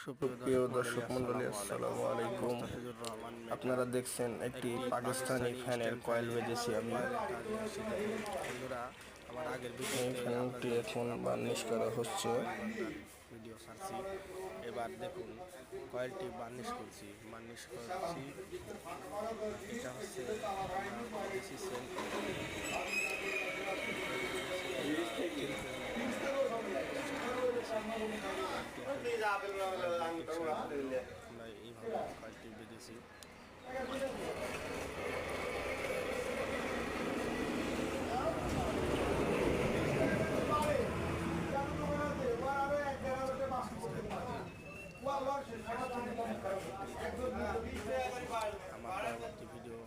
সুপ্রিয় দর্শক মন্ডলী, আসসালামু আলাইকুম। আপনারা দেখছেন একটি পাকিস্তানি ফ্যানের কয়েল বেজেছি আমি। এই ফ্যানটি এখন বার্নিশ করা হচ্ছে। ভিডিও ছাড়ছি, এবার দেখুন কয়েলটি বার্নিশ করছি। এটা হচ্ছে আমরা এইভাবে কয়েলটি বেঁধেছি। আমার পরবর্তী ভিডিও